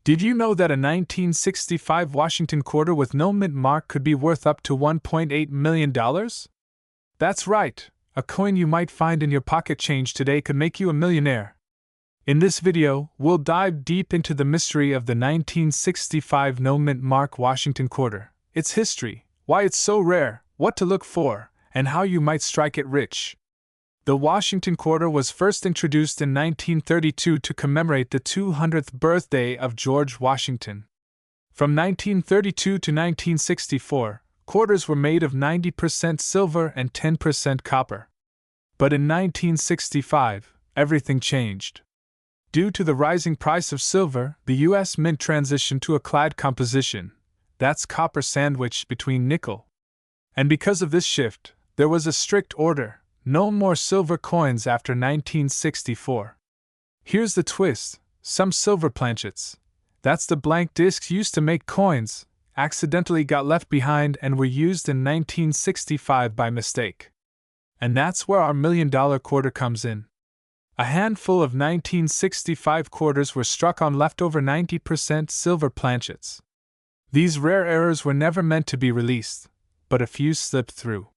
Did you know that a 1965 Washington quarter with no mint mark could be worth up to $1.8 million? That's right, a coin you might find in your pocket change today could make you a millionaire. In this video, we'll dive deep into the mystery of the 1965 no mint mark Washington quarter, its history, why it's so rare, what to look for, and how you might strike it rich. The Washington quarter was first introduced in 1932 to commemorate the 200th birthday of George Washington. From 1932 to 1964, quarters were made of 90% silver and 10% copper. But in 1965, everything changed. Due to the rising price of silver, the U.S. Mint transitioned to a clad composition, that's copper sandwiched between nickel. And because of this shift, there was a strict order. No more silver coins after 1964. Here's the twist: some silver planchets, that's the blank discs used to make coins, accidentally got left behind and were used in 1965 by mistake. And that's where our $1 million quarter comes in. A handful of 1965 quarters were struck on leftover 90% silver planchets. These rare errors were never meant to be released, but a few slipped through.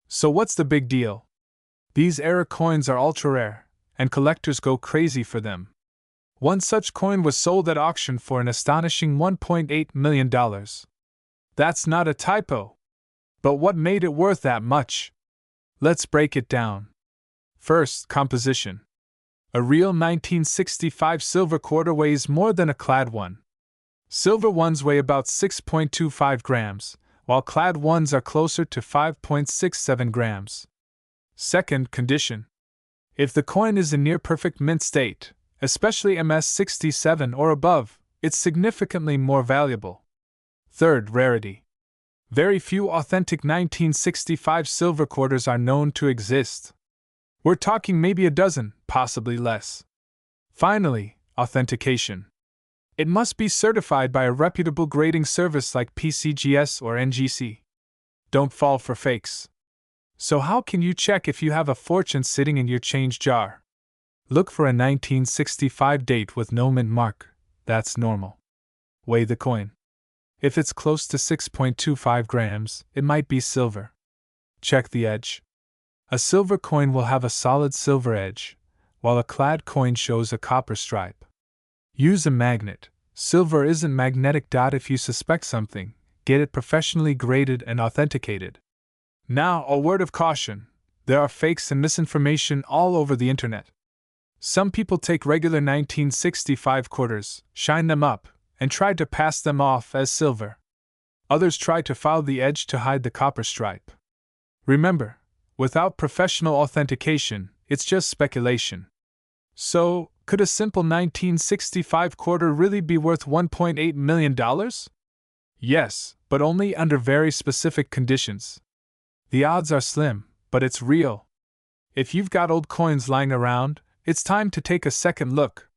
So what's the big deal? These error coins are ultra rare, and collectors go crazy for them. One such coin was sold at auction for an astonishing $1.8 million. That's not a typo. But what made it worth that much? Let's break it down. First, composition. A real 1965 silver quarter weighs more than a clad one. Silver ones weigh about 6.25 grams, while clad ones are closer to 5.67 grams. Second, condition. If the coin is in near-perfect mint state, especially MS67 or above, it's significantly more valuable. Third, rarity. Very few authentic 1965 silver quarters are known to exist. We're talking maybe a dozen, possibly less. Finally, authentication. It must be certified by a reputable grading service like PCGS or NGC. Don't fall for fakes. So how can you check if you have a fortune sitting in your change jar? Look for a 1965 date with no mint mark. That's normal. Weigh the coin. If it's close to 6.25 grams, it might be silver. Check the edge. A silver coin will have a solid silver edge, while a clad coin shows a copper stripe. Use a magnet. Silver isn't magnetic. If you suspect something, get it professionally graded and authenticated. Now, a word of caution: there are fakes and misinformation all over the internet. Some people take regular 1965 quarters, shine them up, and try to pass them off as silver. Others try to foul the edge to hide the copper stripe. Remember, without professional authentication, it's just speculation. So, could a simple 1965 quarter really be worth $1.8 million? Yes, but only under very specific conditions. The odds are slim, but it's real. If you've got old coins lying around, it's time to take a second look.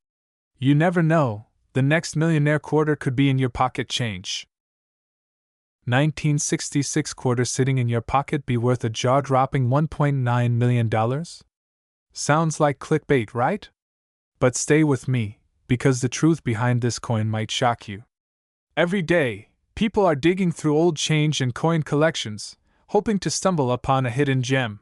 You never know, the next millionaire quarter could be in your pocket change. 1966 quarter sitting in your pocket be worth a jaw-dropping $1.9 million? Sounds like clickbait, right? But stay with me, because the truth behind this coin might shock you. Every day, people are digging through old change and coin collections, hoping to stumble upon a hidden gem.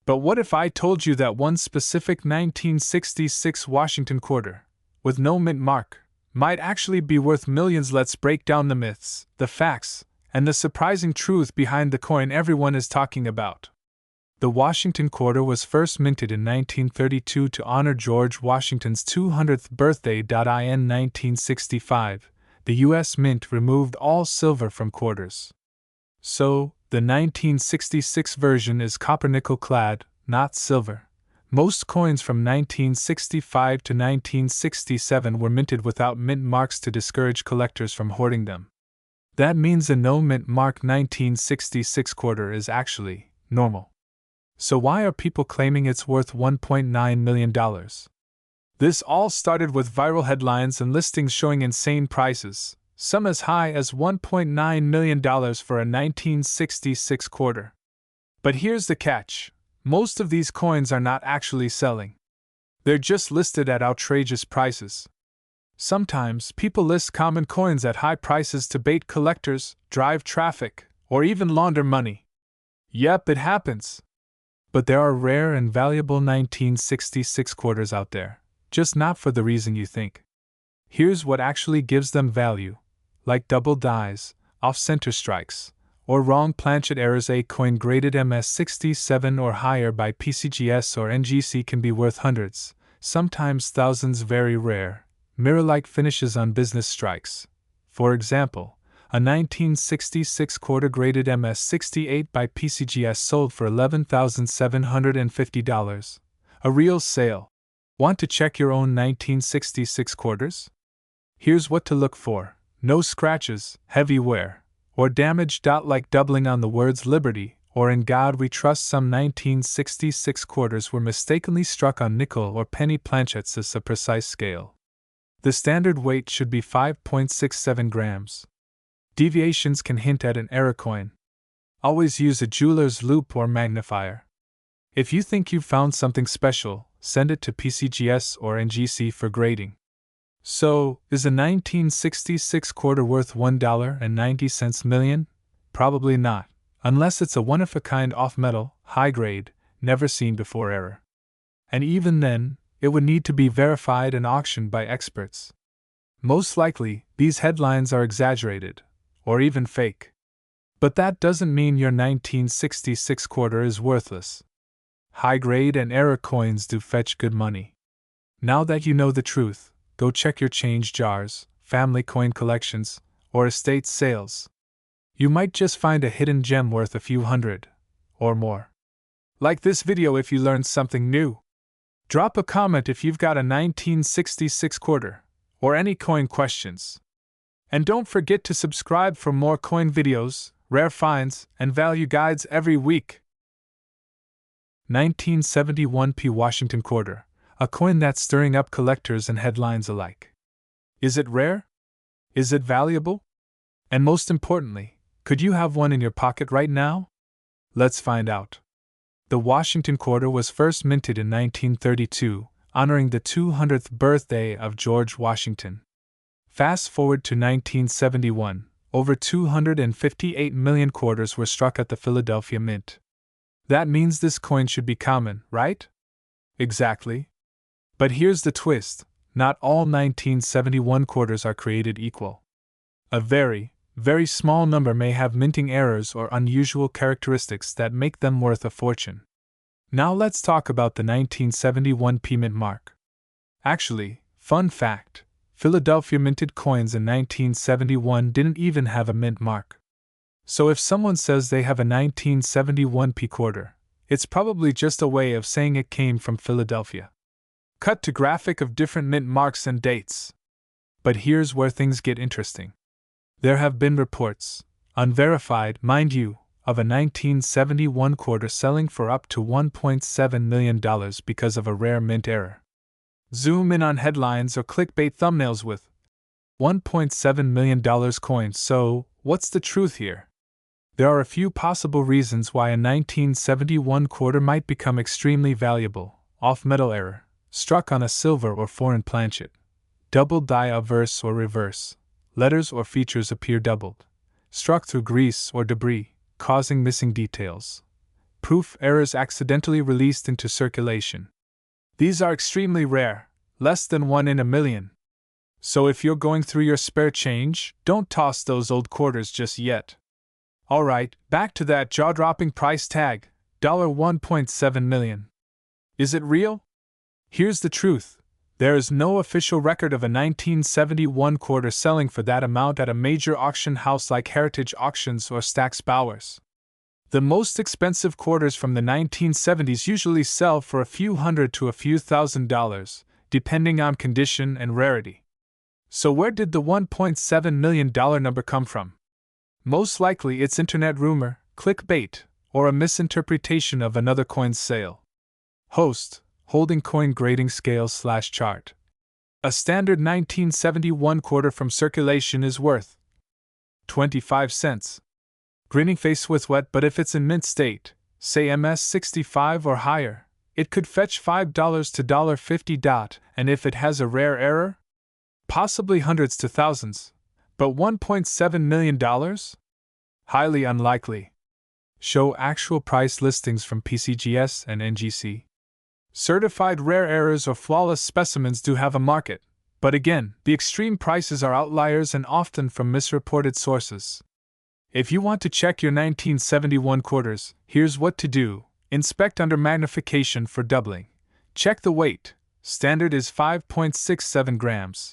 But what if I told you that one specific 1966 Washington quarter, with no mint mark, might actually be worth millions? Let's break down the myths, the facts, and the surprising truth behind the coin everyone is talking about. The Washington quarter was first minted in 1932 to honor George Washington's 200th birthday. In 1965, the U.S. Mint removed all silver from quarters. So, the 1966 version is copper-nickel clad, not silver. Most coins from 1965 to 1967 were minted without mint marks to discourage collectors from hoarding them. That means a no-mint mark 1966 quarter is actually normal. So why are people claiming it's worth $1.9 million? This all started with viral headlines and listings showing insane prices, some as high as $1.9 million for a 1966 quarter. But here's the catch: most of these coins are not actually selling. They're just listed at outrageous prices. Sometimes people list common coins at high prices to bait collectors, drive traffic, or even launder money. Yep, it happens. But there are rare and valuable 1966 quarters out there, just not for the reason you think. Here's what actually gives them value. Like double dies, off-center strikes, or wrong planchet errors. A coin graded MS67 or higher by PCGS or NGC can be worth hundreds, sometimes thousands. Very rare, mirror-like finishes on business strikes. For example, a 1966 quarter graded MS68 by PCGS sold for $11,750. A real sale. Want to check your own 1966 quarters? Here's what to look for. No scratches, heavy wear, or damage. Like doubling on the words Liberty or In God We Trust. Some 1966 quarters were mistakenly struck on nickel or penny planchets as a precise scale. The standard weight should be 5.67 grams. Deviations can hint at an error coin. Always use a jeweler's loupe or magnifier. If you think you've found something special, send it to PCGS or NGC for grading. So, is a 1966 quarter worth $1.90 million? Probably not, unless it's a one-of-a-kind off-metal, high-grade, never-seen-before error. And even then, it would need to be verified and auctioned by experts. Most likely, these headlines are exaggerated, or even fake. But that doesn't mean your 1966 quarter is worthless. High-grade and error coins do fetch good money. Now that you know the truth, go check your change jars, family coin collections, or estate sales. You might just find a hidden gem worth a few hundred, or more. Like this video if you learned something new. Drop a comment if you've got a 1966 quarter, or any coin questions. And don't forget to subscribe for more coin videos, rare finds, and value guides every week. 1971 P Washington Quarter, a coin that's stirring up collectors and headlines alike. Is it rare? Is it valuable? And most importantly, could you have one in your pocket right now? Let's find out. The Washington Quarter was first minted in 1932, honoring the 200th birthday of George Washington. Fast forward to 1971, over 258 million quarters were struck at the Philadelphia Mint. That means this coin should be common, right? Exactly. But here's the twist: not all 1971 quarters are created equal. A very, very small number may have minting errors or unusual characteristics that make them worth a fortune. Now let's talk about the 1971 P mint mark. Actually, fun fact, Philadelphia minted coins in 1971 didn't even have a mint mark. So if someone says they have a 1971 P quarter, it's probably just a way of saying it came from Philadelphia. Cut to graphic of different mint marks and dates. But here's where things get interesting. There have been reports, unverified, mind you, of a 1971 quarter selling for up to $1.7 million because of a rare mint error. Zoom in on headlines or clickbait thumbnails with $1.7 million coins. So, what's the truth here? There are a few possible reasons why a 1971 quarter might become extremely valuable. Off-metal error, struck on a silver or foreign planchet. Double die averse or reverse. Letters or features appear doubled. Struck through grease or debris, causing missing details. Proof errors accidentally released into circulation. These are extremely rare, less than 1 in a million. So if you're going through your spare change, don't toss those old quarters just yet. Alright, back to that jaw-dropping price tag, $1.7 million. Is it real? Here's the truth. There is no official record of a 1971 quarter selling for that amount at a major auction house like Heritage Auctions or Stack's Bowers. The most expensive quarters from the 1970s usually sell for a few hundred to a few $1,000s, depending on condition and rarity. So where did the $1.7 million number come from? Most likely it's internet rumor, clickbait, or a misinterpretation of another coin's sale. Host, holding coin grading scale/chart. A standard 1971 quarter from circulation is worth 25 cents. Grinning face with wet, but if it's in mint state, say MS65 or higher, it could fetch $5 to $50. And if it has a rare error? Possibly hundreds to thousands. But $1.7 million? Highly unlikely. Show actual price listings from PCGS and NGC. Certified rare errors or flawless specimens do have a market, but again, the extreme prices are outliers and often from misreported sources. If you want to check your 1971 quarters, here's what to do. Inspect under magnification for doubling. Check the weight. Standard is 5.67 grams.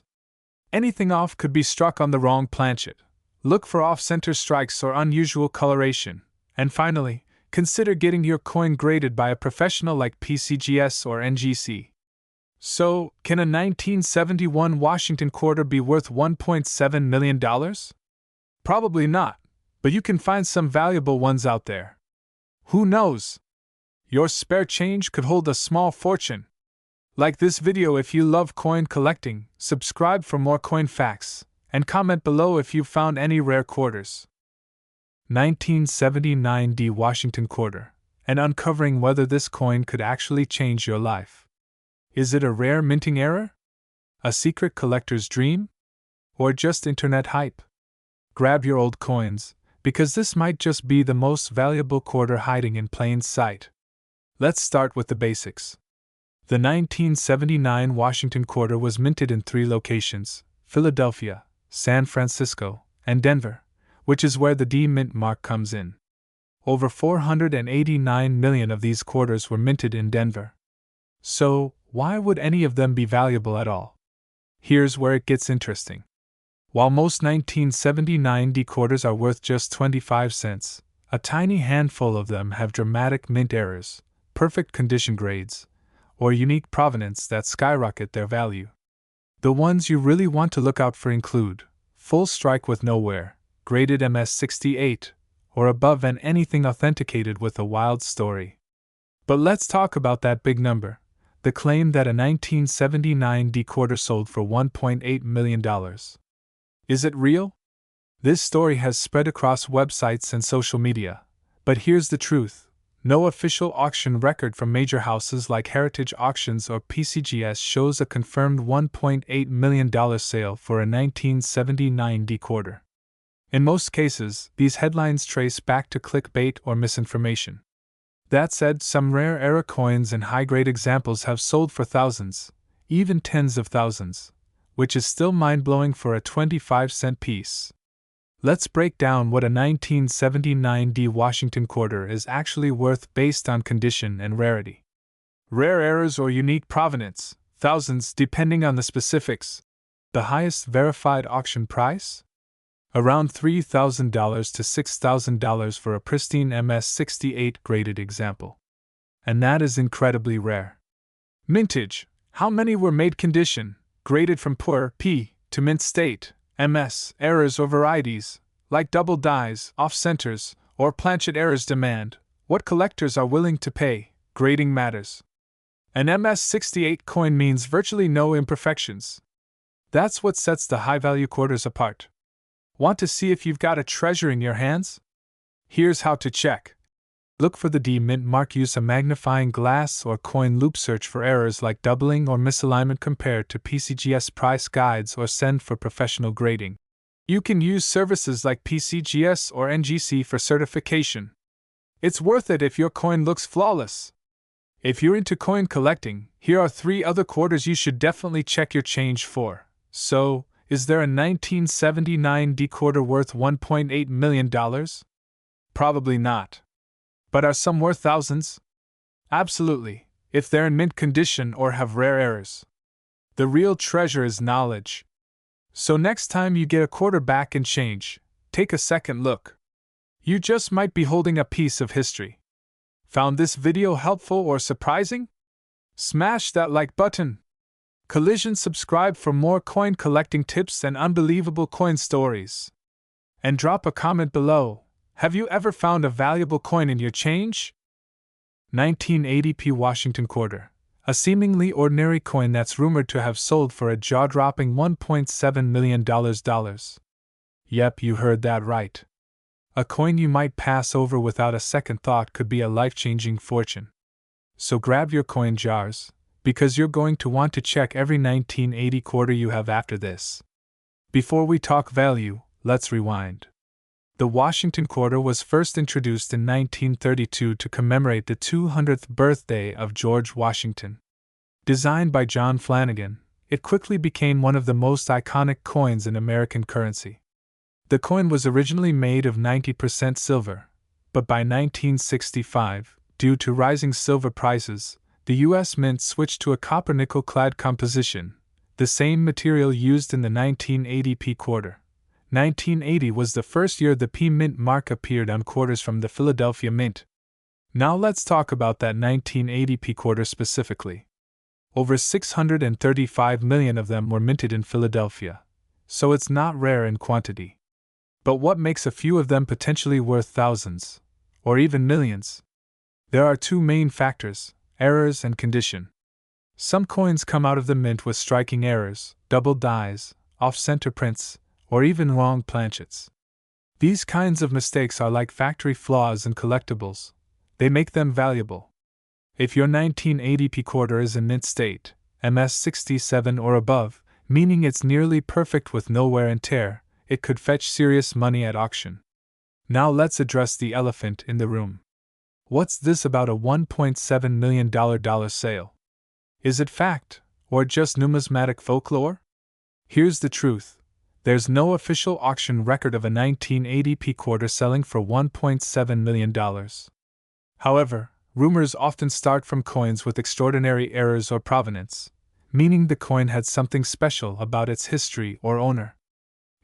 Anything off could be struck on the wrong planchet. Look for off-center strikes or unusual coloration. And finally, consider getting your coin graded by a professional like PCGS or NGC. So, can a 1971 Washington quarter be worth $1.7 million? Probably not, but you can find some valuable ones out there. Who knows? Your spare change could hold a small fortune. Like this video if you love coin collecting, subscribe for more coin facts, and comment below if you've found any rare quarters. 1979 D Washington quarter, and uncovering whether this coin could actually change your life. Is it a rare minting error? A secret collector's dream? Or just internet hype? Grab your old coins, because this might just be the most valuable quarter hiding in plain sight. Let's start with the basics. The 1979 Washington quarter was minted in 3 locations: Philadelphia, San Francisco, and Denver, which is where the D mint mark comes in. Over 489 million of these quarters were minted in Denver. So, why would any of them be valuable at all? Here's where it gets interesting. While most 1979 D quarters are worth just 25 cents, a tiny handful of them have dramatic mint errors, perfect condition grades, or unique provenance that skyrocket their value. The ones you really want to look out for include full strike with no wear, graded MS68, or above, and anything authenticated with a wild story. But let's talk about that big number, the claim that a 1979 D quarter sold for $1.8 million. Is it real? This story has spread across websites and social media, but here's the truth. No official auction record from major houses like Heritage Auctions or PCGS shows a confirmed $1.8 million sale for a 1979 D quarter. In most cases, these headlines trace back to clickbait or misinformation. That said, some rare era coins and high-grade examples have sold for thousands, even tens of thousands, which is still mind-blowing for a 25-cent piece. Let's break down what a 1979 D Washington quarter is actually worth based on condition and rarity. Rare errors or unique provenance, thousands depending on the specifics. The highest verified auction price? Around $3,000 to $6,000 for a pristine MS68 graded example. And that is incredibly rare. Mintage. How many were made condition, graded from poor P to mint state? MS errors or varieties, like double dies, off-centers, or planchet errors demand what collectors are willing to pay. Grading matters. An MS68 coin means virtually no imperfections. That's what sets the high-value quarters apart. Want to see if you've got a treasure in your hands? Here's how to check. Look for the D mint mark. Use a magnifying glass or coin loop. Search for errors like doubling or misalignment compared to PCGS price guides, or send for professional grading. You can use services like PCGS or NGC for certification. It's worth it if your coin looks flawless. If you're into coin collecting, here are 3 other quarters you should definitely check your change for. So, is there a 1979 D quarter worth $1.8 million? Probably not. But are some worth thousands? Absolutely, if they're in mint condition or have rare errors. The real treasure is knowledge. So next time you get a quarter back in change, take a second look. You just might be holding a piece of history. Found this video helpful or surprising? Smash that like button. Collision subscribe for more coin collecting tips and unbelievable coin stories. And drop a comment below. Have you ever found a valuable coin in your change? 1980 P Washington quarter. A seemingly ordinary coin that's rumored to have sold for a jaw-dropping $1.7 million. Yep, you heard that right. A coin you might pass over without a second thought could be a life-changing fortune. So grab your coin jars, because you're going to want to check every 1980 quarter you have after this. Before we talk value, let's rewind. The Washington quarter was first introduced in 1932 to commemorate the 200th birthday of George Washington. Designed by John Flanagan, it quickly became one of the most iconic coins in American currency. The coin was originally made of 90% silver, but by 1965, due to rising silver prices, the U.S. Mint switched to a copper-nickel-clad composition, the same material used in the 1980 P quarter. 1980 was the first year the P Mint mark appeared on quarters from the Philadelphia Mint. Now let's talk about that 1980 P quarter specifically. Over 635 million of them were minted in Philadelphia, so it's not rare in quantity. But what makes a few of them potentially worth thousands, or even millions? There are two main factors: errors and condition. Some coins come out of the mint with striking errors, double dies, off-center prints, or even wrong planchets. These kinds of mistakes are like factory flaws in collectibles. They make them valuable. If your 1980 P quarter is in mint state, MS67 or above, meaning it's nearly perfect with no wear and tear, it could fetch serious money at auction. Now let's address the elephant in the room. What's this about a $1.7 million sale? Is it fact, or just numismatic folklore? Here's the truth. There's no official auction record of a 1980 P quarter selling for $1.7 million. However, rumors often start from coins with extraordinary errors or provenance, meaning the coin had something special about its history or owner.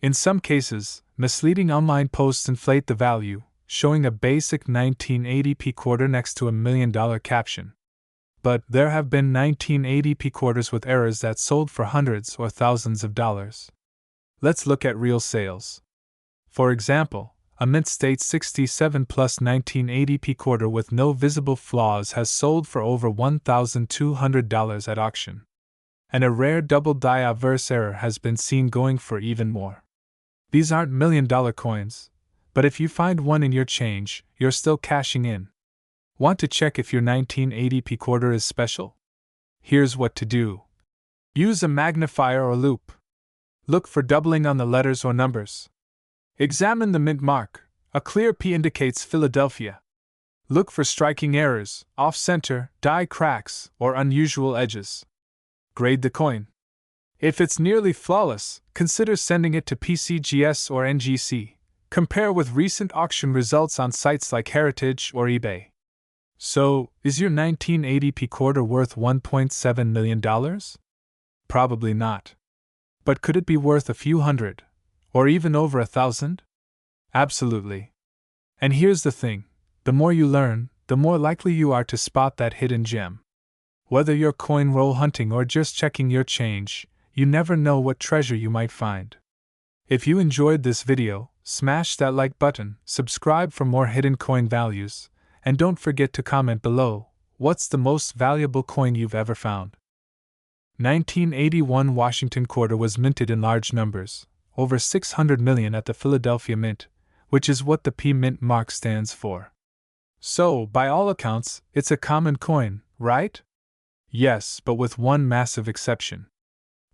In some cases, misleading online posts inflate the value, showing a basic 1980 P quarter next to a $1 million caption. But there have been 1980 P quarters with errors that sold for hundreds or thousands of dollars. Let's look at real sales. For example, a mint state 67 plus 1980 P quarter with no visible flaws has sold for over $1,200 at auction. And a rare double die obverse error has been seen going for even more. These aren't $1 million coins, but if you find one in your change, you're still cashing in. Want to check if your 1980 P quarter is special? Here's what to do. Use a magnifier or loupe. Look for doubling on the letters or numbers. Examine the mint mark. A clear P indicates Philadelphia. Look for striking errors, off-center, die cracks, or unusual edges. Grade the coin. If it's nearly flawless, consider sending it to PCGS or NGC. Compare with recent auction results on sites like Heritage or eBay. So, is your 1980 P quarter worth $1.7 million? Probably not. But could it be worth a few hundred, or even over 1,000? Absolutely. And here's the thing: the more you learn, the more likely you are to spot that hidden gem. Whether you're coin roll hunting or just checking your change, you never know what treasure you might find. If you enjoyed this video, smash that like button, subscribe for more hidden coin values, and don't forget to comment below, what's the most valuable coin you've ever found? 1981 Washington quarter was minted in large numbers, over 600 million at the Philadelphia Mint, which is what the P Mint mark stands for. So, by all accounts, it's a common coin, right? Yes, but with one massive exception.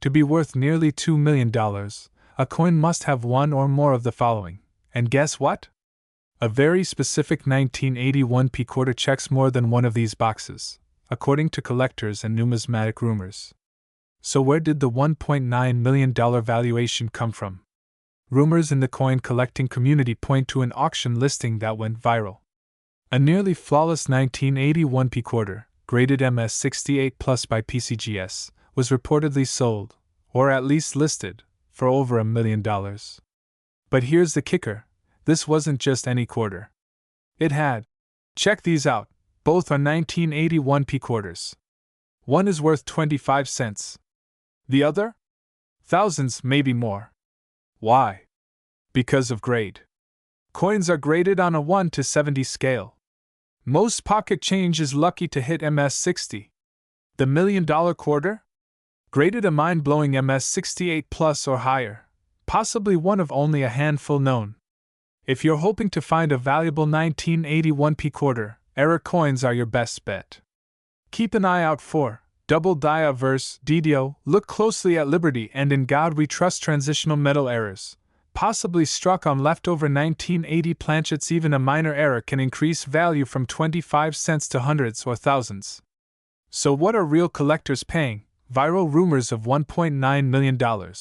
To be worth nearly $2 million, a coin must have one or more of the following. And guess what? A very specific 1981 P quarter checks more than one of these boxes, according to collectors and numismatic rumors. So where did the $1.9 million valuation come from? Rumors in the coin collecting community point to an auction listing that went viral. A nearly flawless 1981 P quarter, graded MS68 Plus by PCGS, was reportedly sold, or at least listed, for over $1 million. But here's the kicker: this wasn't just any quarter. It had, check these out, both are 1981 P quarters. One is worth 25 cents. The other? Thousands, maybe more. Why? Because of grade. Coins are graded on a 1 to 70 scale. Most pocket change is lucky to hit MS60. The $1 million quarter? Graded a mind-blowing MS68 Plus or higher, possibly one of only a handful known. If you're hoping to find a valuable 1981 P quarter, error coins are your best bet. Keep an eye out for Double dia verse DDO, look closely at Liberty and In God We Trust transitional metal errors. Possibly struck on leftover 1980 planchets, even a minor error can increase value from 25 cents to hundreds or thousands. So what are real collectors paying? Viral rumors of $1.9 million.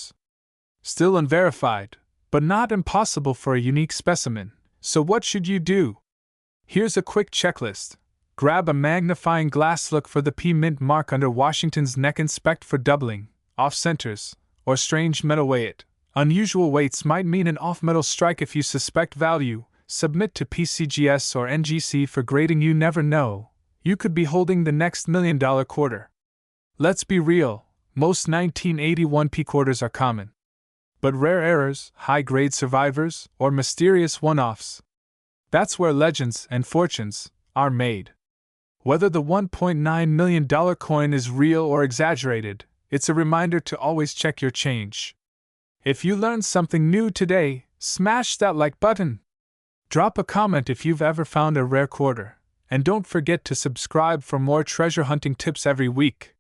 Still unverified, but not impossible for a unique specimen. So what should you do? Here's a quick checklist. Grab a magnifying glass, look for the P mint mark under Washington's neck, inspect for doubling, off-centers, or strange metal, weigh it. Unusual weights might mean an off-metal strike. If you suspect value, submit to PCGS or NGC for grading. You never know, you could be holding the next $1 million quarter. Let's be real, most 1981 P quarters are common. But rare errors, high-grade survivors, or mysterious one-offs, that's where legends and fortunes are made. Whether the $1.9 million coin is real or exaggerated, it's a reminder to always check your change. If you learned something new today, smash that like button. Drop a comment if you've ever found a rare quarter, and don't forget to subscribe for more treasure hunting tips every week.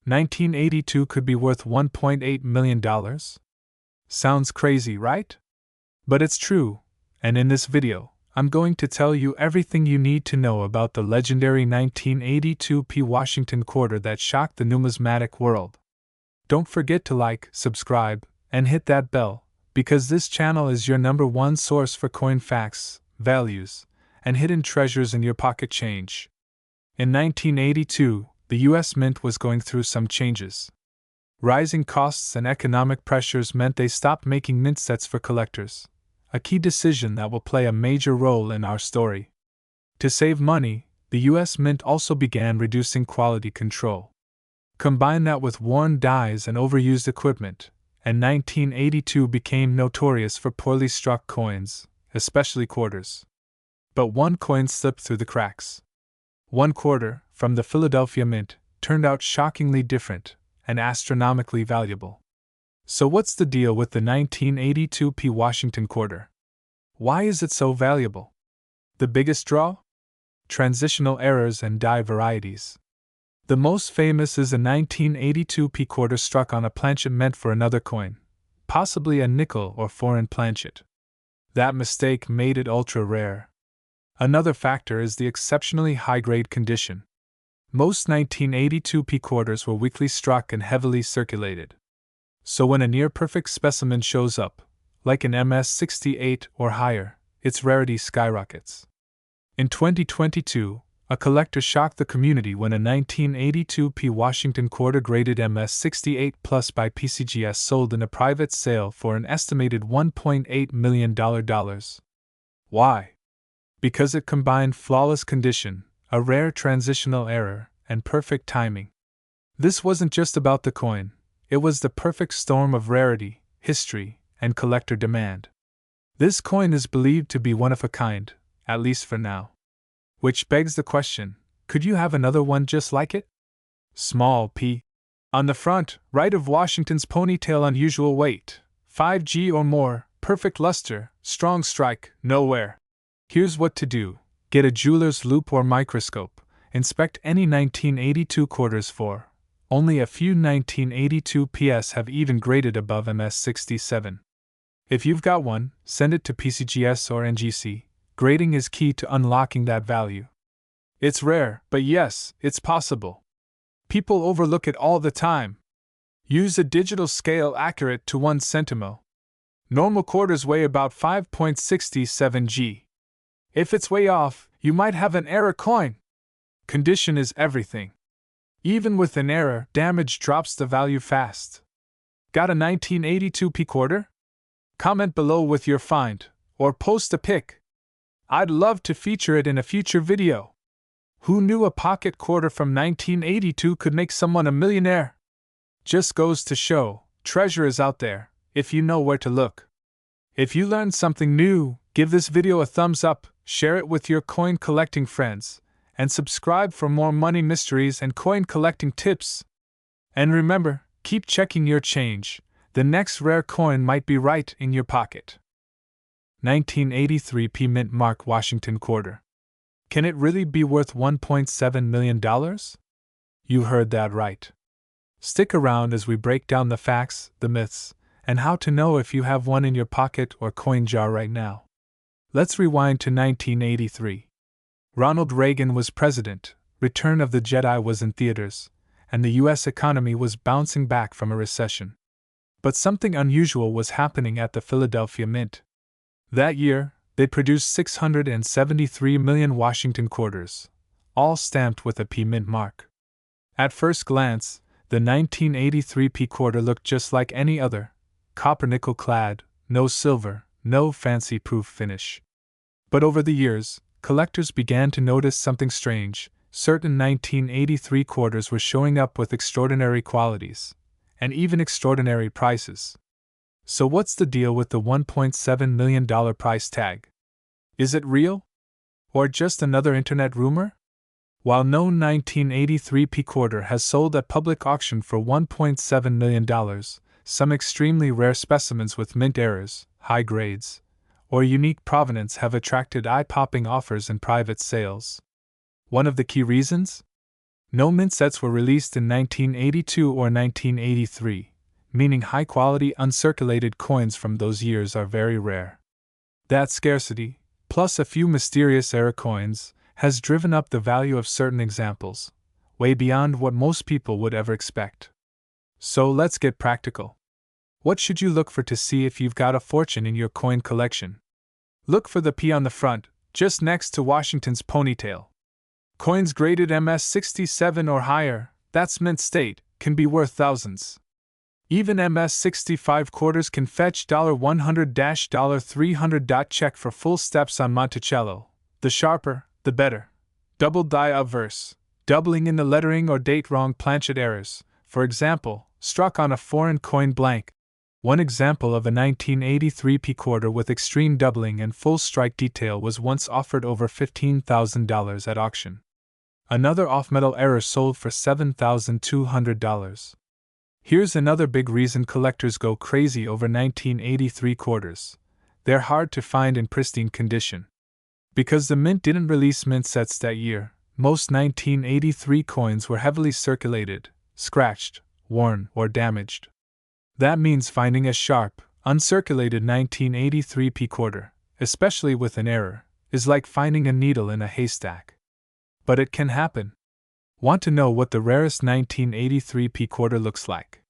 1982 could be worth $1.8 million? Sounds crazy, right? But it's true, and in this video, I'm going to tell you everything you need to know about the legendary 1982 P Washington quarter that shocked the numismatic world. Don't forget to like, subscribe, and hit that bell, because this channel is your #1 source for coin facts, values, and hidden treasures in your pocket change. In 1982, the U.S. Mint was going through some changes. Rising costs and economic pressures meant they stopped making mint sets for collectors, a key decision that will play a major role in our story. To save money, the U.S. Mint also began reducing quality control. Combine that with worn dies and overused equipment, and 1982 became notorious for poorly struck coins, especially quarters. But one coin slipped through the cracks. One quarter, from the Philadelphia Mint, turned out shockingly different and astronomically valuable. So what's the deal with the 1982 P Washington quarter? Why is it so valuable? The biggest draw? Transitional errors and die varieties. The most famous is a 1982 P quarter struck on a planchet meant for another coin, possibly a nickel or foreign planchet. That mistake made it ultra rare. Another factor is the exceptionally high-grade condition. Most 1982 P quarters were weakly struck and heavily circulated. So when a near-perfect specimen shows up, like an MS-68 or higher, its rarity skyrockets. In 2022, a collector shocked the community when a 1982 P Washington quarter graded MS-68 Plus by PCGS sold in a private sale for an estimated $1.8 million. Why? Because it combined flawless condition, a rare transitional error, and perfect timing. This wasn't just about the coin. It was the perfect storm of rarity, history, and collector demand. This coin is believed to be one of a kind, at least for now. Which begs the question, could you have another one just like it? Small p. On the front, right of Washington's ponytail, unusual weight, 5G or more, perfect luster, strong strike, no wear. Here's what to do. Get a jeweler's loupe or microscope, inspect any 1982 quarters for. Only a few 1982 PS have even graded above MS-67. If you've got one, send it to PCGS or NGC. Grading is key to unlocking that value. It's rare, but yes, it's possible. People overlook it all the time. Use a digital scale accurate to 1 centimo. Normal quarters weigh about 5.67 g. If it's way off, you might have an error coin. Condition is everything. Even with an error, damage drops the value fast. Got a 1982 P quarter? Comment below with your find, or post a pic. I'd love to feature it in a future video. Who knew a pocket quarter from 1982 could make someone a millionaire? Just goes to show, treasure is out there, if you know where to look. If you learned something new, give this video a thumbs up, share it with your coin collecting friends, and subscribe for more money mysteries and coin collecting tips. And remember, keep checking your change. The next rare coin might be right in your pocket. 1983 P Mint Mark Washington quarter. Can it really be worth $1.7 million? You heard that right. Stick around as we break down the facts, the myths, and how to know if you have one in your pocket or coin jar right now. Let's rewind to 1983. Ronald Reagan was president, Return of the Jedi was in theaters, and the U.S. economy was bouncing back from a recession. But something unusual was happening at the Philadelphia Mint. That year, they produced 673 million Washington quarters, all stamped with a P Mint mark. At first glance, the 1983 P quarter looked just like any other, copper nickel clad, no silver, no fancy proof finish. But over the years, collectors began to notice something strange. Certain 1983 quarters were showing up with extraordinary qualities, and even extraordinary prices. So what's the deal with the $1.7 million price tag? Is it real? Or just another internet rumor? While no 1983 P quarter has sold at public auction for $1.7 million, some extremely rare specimens with mint errors, high grades, or unique provenance have attracted eye-popping offers in private sales. One of the key reasons? No mint sets were released in 1982 or 1983, meaning high-quality uncirculated coins from those years are very rare. That scarcity, plus a few mysterious error coins, has driven up the value of certain examples, way beyond what most people would ever expect. So let's get practical. What should you look for to see if you've got a fortune in your coin collection? Look for the P on the front, just next to Washington's ponytail. Coins graded MS-67 or higher, that's mint state, can be worth thousands. Even MS-65 quarters can fetch $100-$300. Check for full steps on Monticello. The sharper, the better. Double die obverse, doubling in the lettering or date wrong planchet errors, for example, struck on a foreign coin blank. One example of a 1983 P quarter with extreme doubling and full strike detail was once offered over $15,000 at auction. Another off-metal error sold for $7,200. Here's another big reason collectors go crazy over 1983 quarters. They're hard to find in pristine condition. Because the mint didn't release mint sets that year, most 1983 coins were heavily circulated, scratched, worn, or damaged. That means finding a sharp, uncirculated 1983 P quarter, especially with an error, is like finding a needle in a haystack. But it can happen. Want to know what the rarest 1983 P quarter looks like?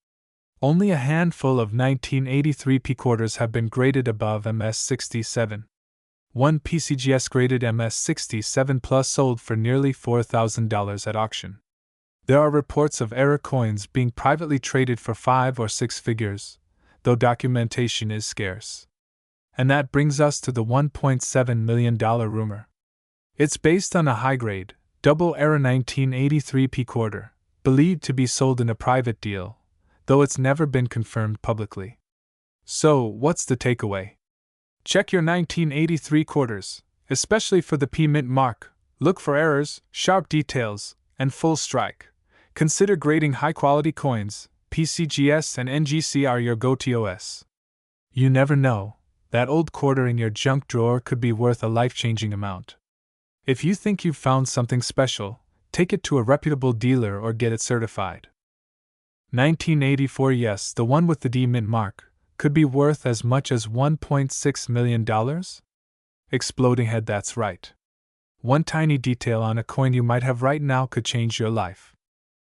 Only a handful of 1983 P quarters have been graded above MS-67. One PCGS graded MS-67 Plus sold for nearly $4,000 at auction. There are reports of error coins being privately traded for 5 or 6 figures, though documentation is scarce. And that brings us to the $1.7 million rumor. It's based on a high-grade, double-error 1983 P quarter, believed to be sold in a private deal, though it's never been confirmed publicly. So, what's the takeaway? Check your 1983 quarters, especially for the P Mint mark. Look for errors, sharp details, and full strike. Consider grading high-quality coins. PCGS and NGC are your go-tos. You never know, that old quarter in your junk drawer could be worth a life-changing amount. If you think you've found something special, take it to a reputable dealer or get it certified. 1984, yes, the one with the D Mint mark, could be worth as much as $1.6 million? Exploding head, that's right. One tiny detail on a coin you might have right now could change your life.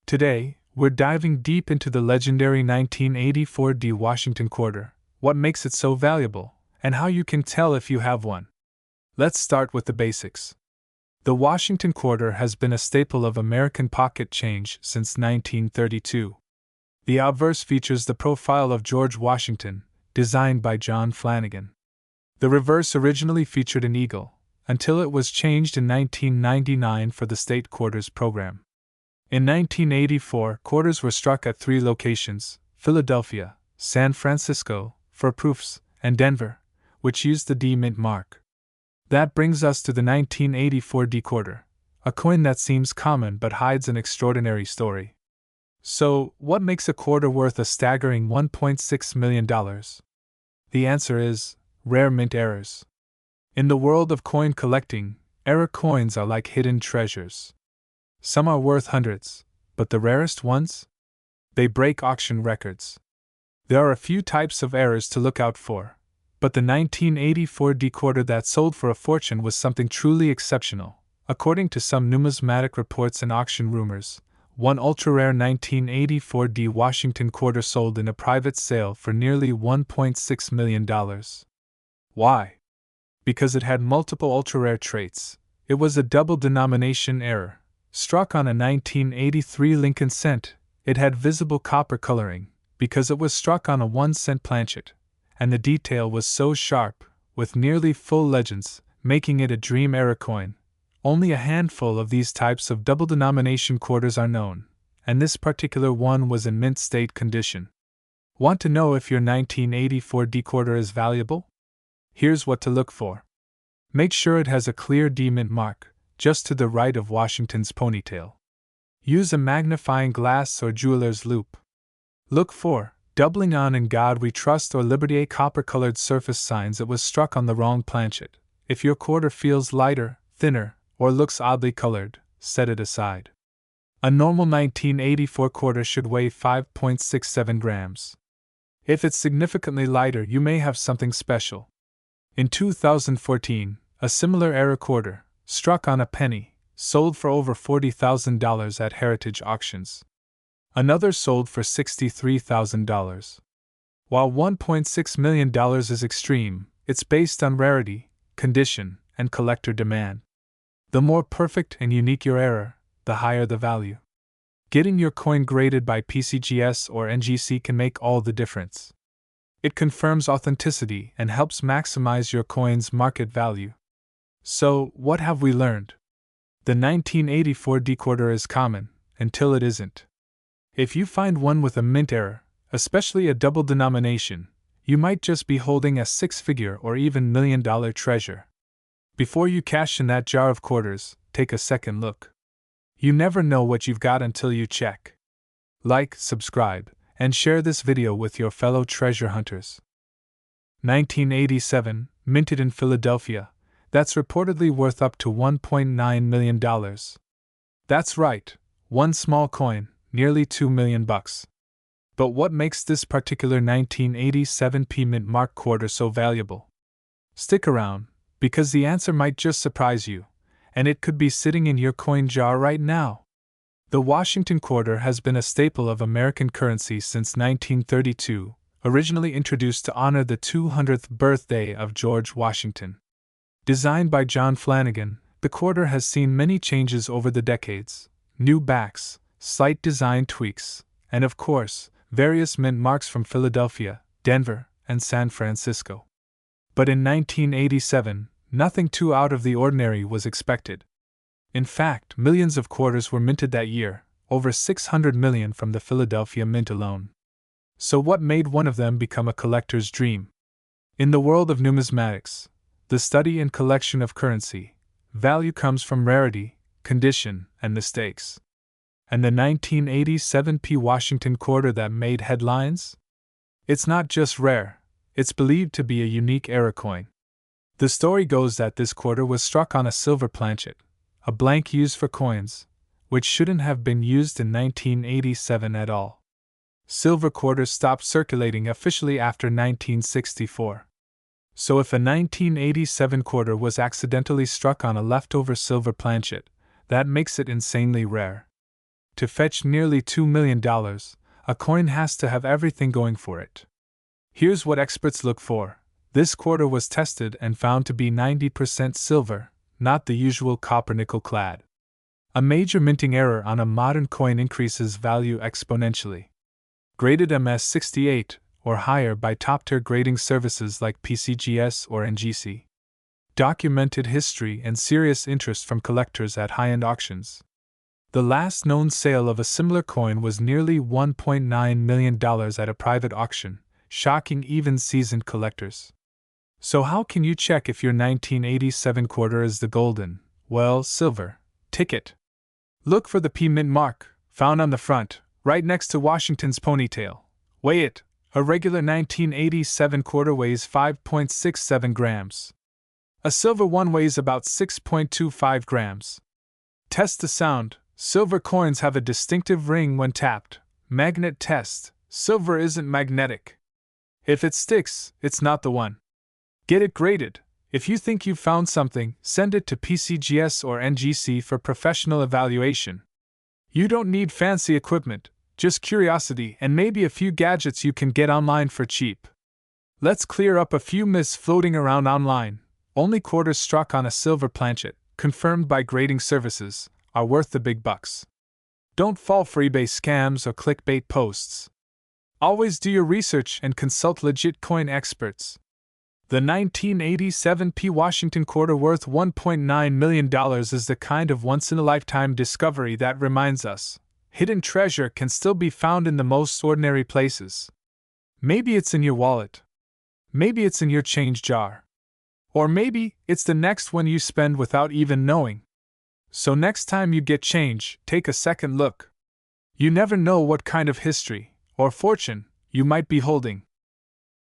Today, we're diving deep into the legendary 1984 D Washington quarter, what makes it so valuable, and how you can tell if you have one. Let's start with the basics. The Washington quarter has been a staple of American pocket change since 1932. The obverse features the profile of George Washington, designed by John Flanagan. The reverse originally featured an eagle, until it was changed in 1999 for the State Quarters program. In 1984, quarters were struck at 3 locations: Philadelphia, San Francisco, for proofs, and Denver, which used the D Mint mark. That brings us to the 1984 D quarter, a coin that seems common but hides an extraordinary story. So, what makes a quarter worth a staggering $1.6 million? The answer is rare mint errors. In the world of coin collecting, error coins are like hidden treasures. Some are worth hundreds, But the rarest ones? They break auction records. There are a few types of errors to look out for, but the 1984 D quarter that sold for a fortune was something truly exceptional. According to some numismatic reports and auction rumors, one ultra-rare 1984 D Washington quarter sold in a private sale for nearly $1.6 million. Why? Because it had multiple ultra-rare traits. It was a double denomination error, struck on a 1983 Lincoln cent. It had visible copper coloring, because it was struck on a 1-cent planchet, and the detail was so sharp, with nearly full legends, making it a dream error coin. Only a handful of these types of double denomination quarters are known, and this particular one was in mint state condition. Want to know if your 1984 D quarter is valuable? Here's what to look for. Make sure it has a clear D mint mark, just to the right of Washington's ponytail. Use a magnifying glass or jeweler's loupe. Look for doubling on In God We Trust or Liberty, a copper-colored surface signs it was struck on the wrong planchet. If your quarter feels lighter, thinner, or looks oddly colored, set it aside. A normal 1984 quarter should weigh 5.67 grams. If it's significantly lighter, you may have something special. In 2014, a similar error quarter, struck on a penny, sold for over $40,000 at heritage auctions. Another sold for $63,000. While $1.6 million is extreme, it's based on rarity, condition, and collector demand. The more perfect and unique your error, the higher the value. Getting your coin graded by PCGS or NGC can make all the difference. It confirms authenticity and helps maximize your coin's market value. So, what have we learned? The 1984 D quarter is common, until it isn't. If you find one with a mint error, especially a double denomination, you might just be holding a six-figure or even million-dollar treasure. Before you cash in that jar of quarters, take a second look. You never know what you've got until you check. Like, subscribe, and share this video with your fellow treasure hunters. 1987, minted in Philadelphia, that's reportedly worth up to $1.9 million. That's right, one small coin, nearly $2 million. But what makes this particular 1987 P mint mark quarter so valuable? Stick around, because the answer might just surprise you, and it could be sitting in your coin jar right now. The Washington quarter has been a staple of American currency since 1932, originally introduced to honor the 200th birthday of George Washington. Designed by John Flanagan, the quarter has seen many changes over the decades: new backs, slight design tweaks, and of course, various mint marks from Philadelphia, Denver, and San Francisco. But in 1987, nothing too out of the ordinary was expected. In fact, millions of quarters were minted that year, over 600 million from the Philadelphia Mint alone. So what made one of them become a collector's dream? In the world of numismatics, the study and collection of currency, value comes from rarity, condition, and mistakes. And the 1987 P Washington quarter that made headlines? It's not just rare, it's believed to be a unique era coin. The story goes that this quarter was struck on a silver planchet, a blank used for coins, which shouldn't have been used in 1987 at all. Silver quarters stopped circulating officially after 1964. So if a 1987 quarter was accidentally struck on a leftover silver planchet, that makes it insanely rare. To fetch nearly $2 million, a coin has to have everything going for it. Here's what experts look for. This quarter was tested and found to be 90% silver, not the usual copper-nickel clad. A major minting error on a modern coin increases value exponentially. Graded MS68 or higher by top-tier grading services like PCGS or NGC. Documented history and serious interest from collectors at high-end auctions. The last known sale of a similar coin was nearly $1.9 million at a private auction, shocking even seasoned collectors. So how can you check if your 1987 quarter is the golden, well, silver, ticket? Look for the P mint mark, found on the front, right next to Washington's ponytail. Weigh it. A regular 1987 quarter weighs 5.67 grams. A silver one weighs about 6.25 grams. Test the sound, Silver coins have a distinctive ring when tapped. Magnet test. Silver isn't magnetic. If it sticks, it's not the one. Get it graded. If you think you've found something, send it to PCGS or NGC for professional evaluation. You don't need fancy equipment, just curiosity and maybe a few gadgets you can get online for cheap. Let's clear up a few myths floating around online. Only quarters struck on a silver planchet, confirmed by grading services, are worth the big bucks. Don't fall for eBay scams or clickbait posts. Always do your research and consult legit coin experts. The 1987 P. Washington quarter worth $1.9 million is the kind of once-in-a-lifetime discovery that reminds us, hidden treasure can still be found in the most ordinary places. Maybe it's in your wallet. Maybe it's in your change jar. Or maybe it's the next one you spend without even knowing. So next time you get change, take a second look. You never know what kind of history, or fortune, you might be holding.